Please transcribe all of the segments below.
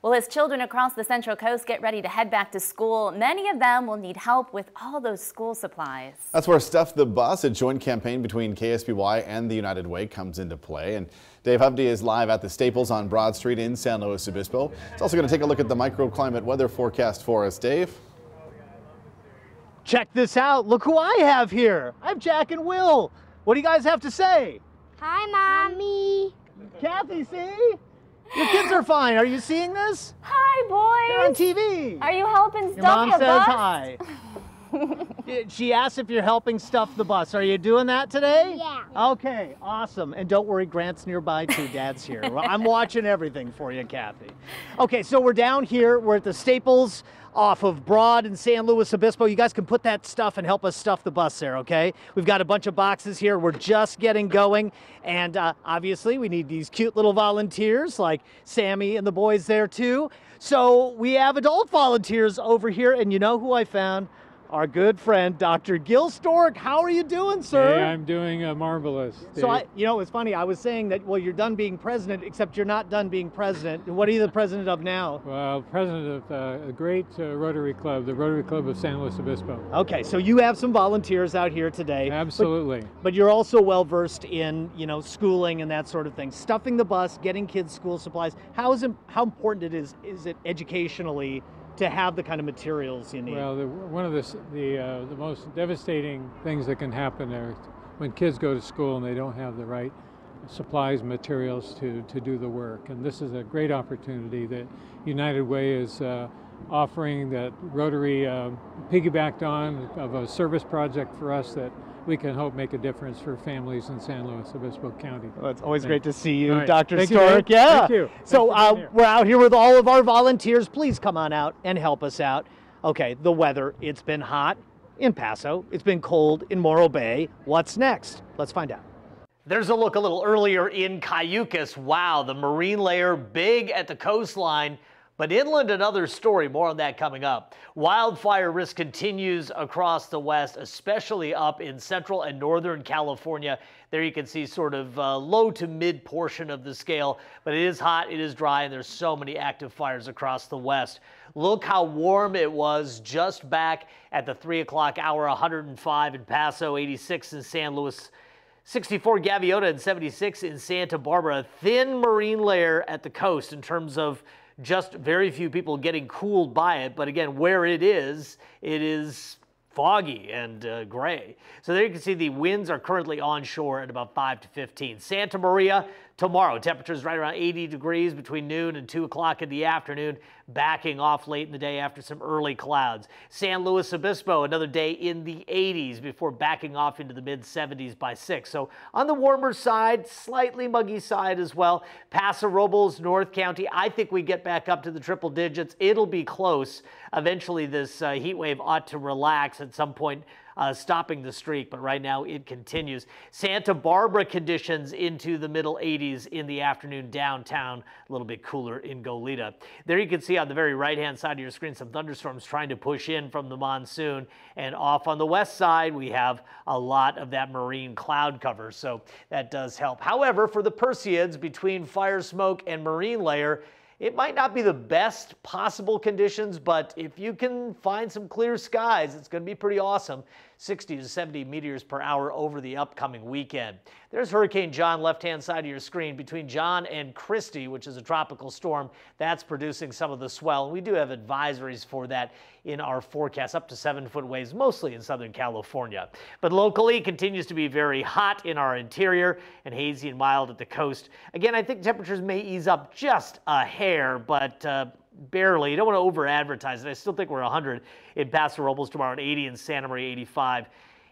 Well, as children across the Central Coast get ready to head back to school, many of them will need help with all those school supplies. That's where Stuff the Bus, a joint campaign between KSBY and the United Way, comes into play. And Dave Hovde is live at the Staples on Broad Street in San Luis Obispo. He's also going to take a look at the microclimate weather forecast for us. Dave? Check this out. Look who I have here. I have Jack and Will. What do you guys have to say? Hi, Mommy. Kathy, see? Your kids are fine. Are you seeing this? Hi, boys. They're on TV. Are you helping Your stuff mom the says bus? hi. She asked if you're helping stuff the bus. Are you doing that today? Yeah. Okay, awesome. And don't worry, Grant's nearby too. Dad's here. I'm watching everything for you, Kathy. Okay, so we're down here. We're at the Staples off of Broad in San Luis Obispo. You guys can put that stuff and help us stuff the bus there, okay? We've got a bunch of boxes here. We're just getting going. And obviously, we need these cute little volunteers like Sammy and the boys there too. So we have adult volunteers over here. And you know who I found? Our good friend, Dr. Gil Stork. How are you doing, sir? Hey, I'm doing marvelous. So, it's funny. I was saying that, well, you're done being president, except you're not done being president. What are you the president of now? Well, president of a great Rotary Club, the Rotary Club of San Luis Obispo. Okay, so you have some volunteers out here today. Absolutely. But you're also well-versed in, schooling and that sort of thing. Stuffing the bus, getting kids school supplies. How important is it educationally to have the kind of materials you need? Well, one of the most devastating things that can happen are when kids go to school and they don't have the right supplies, materials to do the work. And this is a great opportunity that United Way is offering, that Rotary piggybacked on, of a service project for us that we can hope make a difference for families in San Luis Obispo County. Well, it's always great to see you, right. Dr. Thank Stork. you, yeah. Thank you. So we're out here with all of our volunteers. Please come on out and help us out. Okay, the weather, it's been hot in Paso. It's been cold in Morro Bay. What's next? Let's find out. There's a look a little earlier in Cayucas. Wow, the marine layer big at the coastline. But inland, another story. More on that coming up. Wildfire risk continues across the west, especially up in central and northern California. There you can see sort of low to mid portion of the scale, but it is hot, it is dry, and there's so many active fires across the west. Look how warm it was just back at the 3 o'clock hour. 105 in Paso, 86 in San Luis, 64 Gaviota, and 76 in Santa Barbara. A thin marine layer at the coast in terms of just very few people getting cooled by it. But again, where it is foggy and gray. So there you can see the winds are currently onshore at about 5 to 15. Santa Maria, tomorrow, temperatures right around 80 degrees between noon and 2 o'clock in the afternoon, backing off late in the day after some early clouds. San Luis Obispo, another day in the 80s before backing off into the mid-70s by 6. So on the warmer side, slightly muggy side as well. Paso Robles, North County, I think we get back up to the triple digits. It'll be close. Eventually this heat wave ought to relax at some point, stopping the streak, but right now it continues. Santa Barbara conditions into the middle 80s in the afternoon downtown, a little bit cooler in Goleta. There you can see on the very right-hand side of your screen some thunderstorms trying to push in from the monsoon, and off on the west side we have a lot of that marine cloud cover, so that does help. However, for the Perseids, between fire smoke and marine layer, it might not be the best possible conditions, but if you can find some clear skies, it's going to be pretty awesome. 60 to 70 meters per hour over the upcoming weekend. There's Hurricane John, left-hand side of your screen. Between John and Christy, which is a tropical storm, that's producing some of the swell. We do have advisories for that in our forecast, up to 7-foot waves, mostly in Southern California. But locally, it continues to be very hot in our interior and hazy and mild at the coast. Again, I think temperatures may ease up just a hair, but barely. You don't want to over-advertise it. I still think we're 100 in Paso Robles tomorrow and 80 in Santa Maria, 85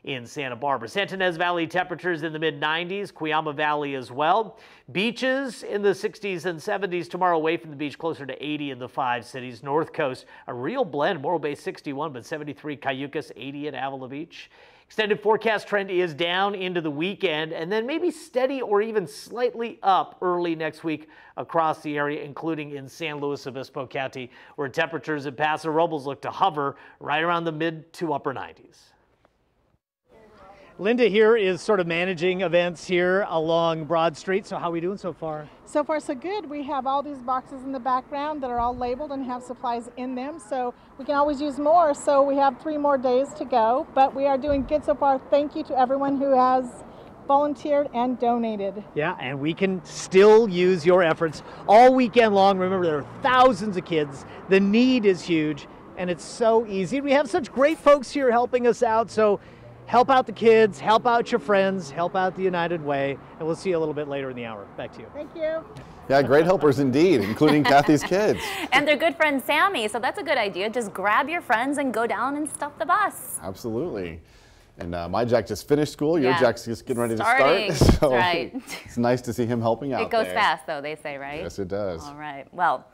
in Santa Barbara. Santa Ynez Valley temperatures in the mid-90s, Cuyama Valley as well. Beaches in the 60s and 70s tomorrow, away from the beach, closer to 80 in the 5 cities. North Coast, a real blend. Morro Bay 61, but 73 Cayucas, 80 at Avila Beach. Extended forecast trend is down into the weekend, and then maybe steady or even slightly up early next week across the area, including in San Luis Obispo County, where temperatures in Paso Robles look to hover right around the mid to upper 90s. Linda here is sort of managing events here along Broad Street. So how are we doing so far? So far so good. We have all these boxes in the background that are all labeled and have supplies in them, so we can always use more. So we have 3 more days to go, but we are doing good so far. Thank you to everyone who has volunteered and donated. Yeah, and we can still use your efforts all weekend long. Remember, there are thousands of kids. The need is huge, and it's so easy. We have such great folks here helping us out, so help out the kids, help out your friends, help out the United Way, and we'll see you a little bit later in the hour. Back to you. Thank you. Yeah, great helpers indeed, including Kathy's kids. And their good friend Sammy, so that's a good idea. Just grab your friends and go down and stuff the bus. Absolutely. And my Jack just finished school. Your Jack's just getting ready to Starting. start. So That's right. It's nice to see him helping out It goes there. fast, though, they say, right? Yes, it does. All right. Well.